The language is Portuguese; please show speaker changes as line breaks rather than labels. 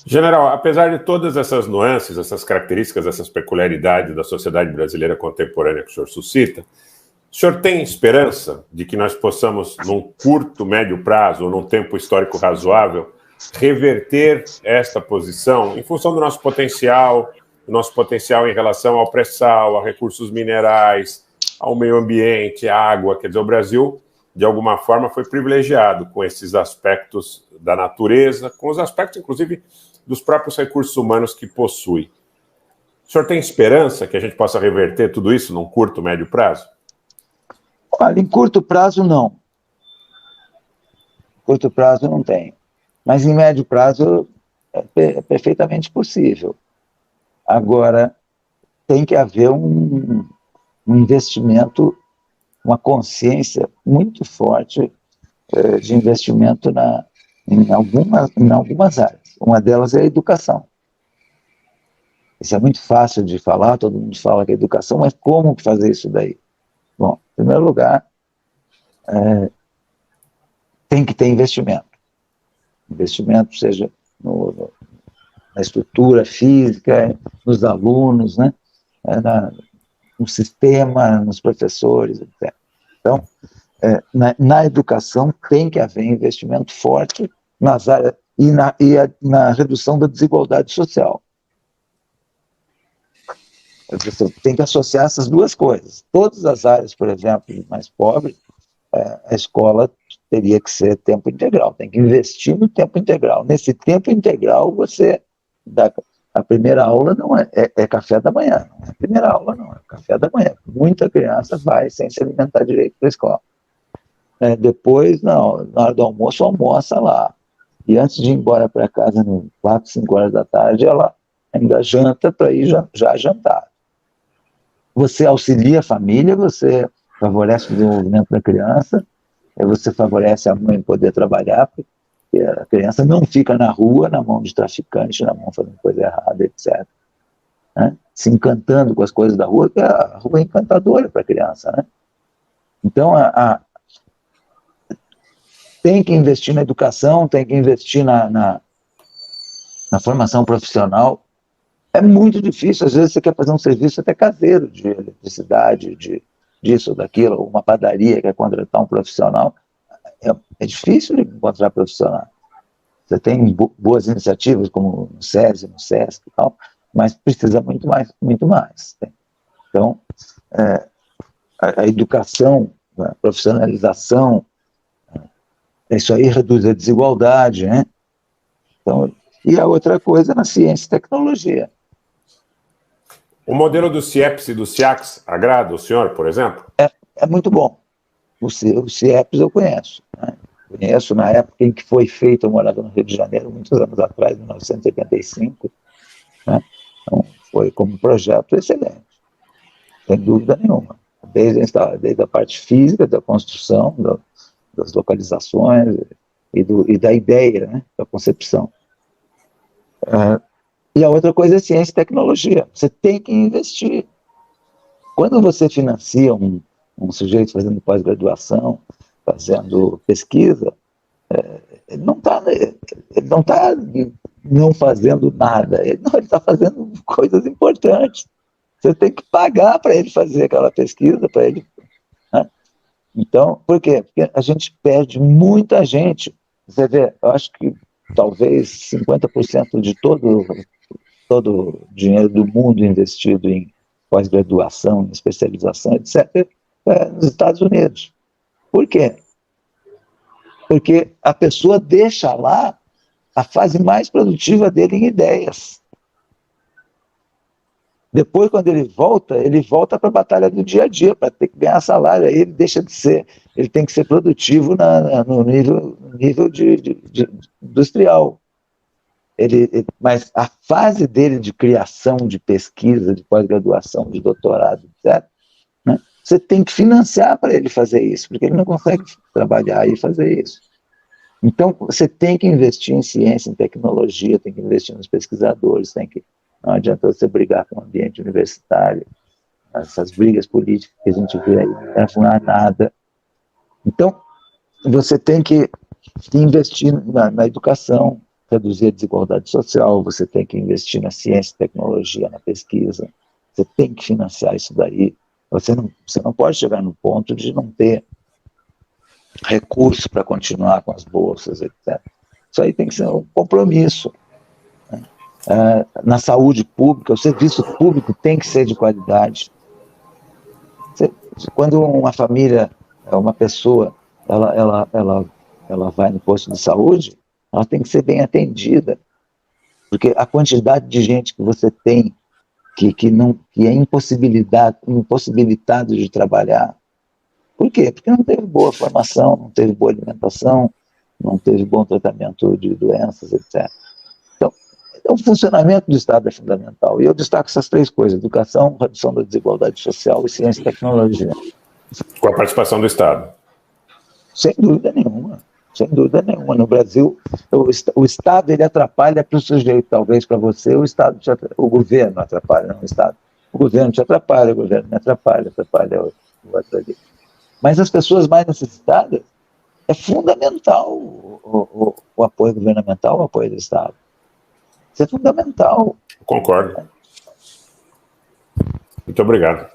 General, apesar de todas essas nuances, essas características, essas peculiaridades da sociedade brasileira contemporânea que o senhor suscita, o senhor tem esperança de que nós possamos, num curto, médio prazo, ou num tempo histórico razoável, reverter esta posição em função do nosso potencial em relação ao pré-sal, a recursos minerais, ao meio ambiente, à água? Quer dizer, o Brasil, de alguma forma, foi privilegiado com esses aspectos da natureza, com os aspectos, inclusive, dos próprios recursos humanos que possui. O senhor tem esperança que a gente possa reverter tudo isso num curto, médio prazo?
Olha, em curto prazo, não. Curto prazo não tem. Mas em médio prazo é perfeitamente possível. Agora, tem que haver um investimento, uma consciência muito forte de investimento em algumas áreas. Uma delas é a educação. Isso é muito fácil de falar, todo mundo fala que é educação, mas como fazer isso daí? Bom, em primeiro lugar, tem que ter investimento. Investimento seja na estrutura física, nos alunos, né? No sistema, nos professores, etc. Então, na educação tem que haver investimento forte nas áreas e na redução da desigualdade social. Você tem que associar essas duas coisas. Todas as áreas, por exemplo, mais pobres, a escola teria que ser tempo integral, tem que investir no tempo integral. Nesse tempo integral, você dá. A primeira aula não é café da manhã, não é a primeira aula, não, é café da manhã. Muita criança vai sem se alimentar direito para a escola. Depois, não, na hora do almoço, almoça lá. E antes de ir embora para casa, 4, 5 horas da tarde, ela ainda janta para ir já jantar. Você auxilia a família, você favorece o desenvolvimento da criança, você favorece a mãe poder trabalhar, porque a criança não fica na rua, na mão de traficante, na mão fazendo coisa errada, etc. Né? Se encantando com as coisas da rua, porque a rua é encantadora para a criança. Né? Então, tem que investir na educação, tem que investir na formação profissional. É muito difícil, às vezes você quer fazer um serviço até caseiro, de eletricidade, disso, daquilo, uma padaria, quer contratar um profissional. É difícil de encontrar profissional. Você tem boas iniciativas, como no SESI, no SESC e tal, mas precisa muito mais. Então, a educação, a profissionalização, isso aí reduz a desigualdade, né? Então, e a outra coisa na ciência e tecnologia.
O modelo do CIEPS e do SIACS agrada o senhor, por exemplo?
É muito bom. O CIEPS eu conheço. Né? Conheço na época em que foi feito, eu morava no Rio de Janeiro, muitos anos atrás, em 1985. Né? Então, foi como um projeto excelente, sem dúvida nenhuma. Desde a parte física, da construção, das localizações e da ideia, né? Da concepção. E a outra coisa é ciência e tecnologia. Você tem que investir. Quando você financia um sujeito fazendo pós-graduação, fazendo pesquisa, ele não está não fazendo nada. Ele está fazendo coisas importantes. Você tem que pagar para ele fazer aquela pesquisa, para ele. Né? Então, por quê? Porque a gente perde muita gente. Você vê, eu acho que talvez 50% de todo o dinheiro do mundo investido em pós-graduação, em especialização, etc., nos Estados Unidos. Por quê? Porque a pessoa deixa lá a fase mais produtiva dele em ideias. Depois, quando ele volta para a batalha do dia a dia, para ter que ganhar salário. Aí ele deixa de ser, ele tem que ser produtivo no nível de industrial. Mas a fase dele de criação, de pesquisa, de pós-graduação, de doutorado, etc., né, você tem que financiar para ele fazer isso, porque ele não consegue trabalhar e fazer isso. Então, você tem que investir em ciência, em tecnologia, tem que investir nos pesquisadores, não adianta você brigar com o ambiente universitário, essas brigas políticas que a gente vê aí, não levam a nada. Então, você tem que investir na educação, reduzir a desigualdade social, você tem que investir na ciência e tecnologia, na pesquisa, você tem que financiar isso daí. Você não pode chegar no ponto de não ter recursos para continuar com as bolsas, etc. Isso aí tem que ser um compromisso. Né? Na saúde pública, o serviço público tem que ser de qualidade. Quando uma família, uma pessoa, ela vai no posto de saúde, ela tem que ser bem atendida, porque a quantidade de gente que você tem que é impossibilitado de trabalhar. Por quê? Porque não teve boa formação, não teve boa alimentação, não teve bom tratamento de doenças, etc. Então, o funcionamento do Estado é fundamental. E eu destaco essas três coisas: educação, redução da desigualdade social e ciência e tecnologia.
Com a participação do Estado.
Sem dúvida nenhuma. Sem dúvida nenhuma. No Brasil, o Estado ele atrapalha para o sujeito, talvez para você, o governo atrapalha, não o Estado. O governo te atrapalha, o governo me atrapalha o outro ali. Mas as pessoas mais necessitadas, é fundamental o apoio governamental, o apoio do Estado. Isso é fundamental.
Concordo. Muito obrigado.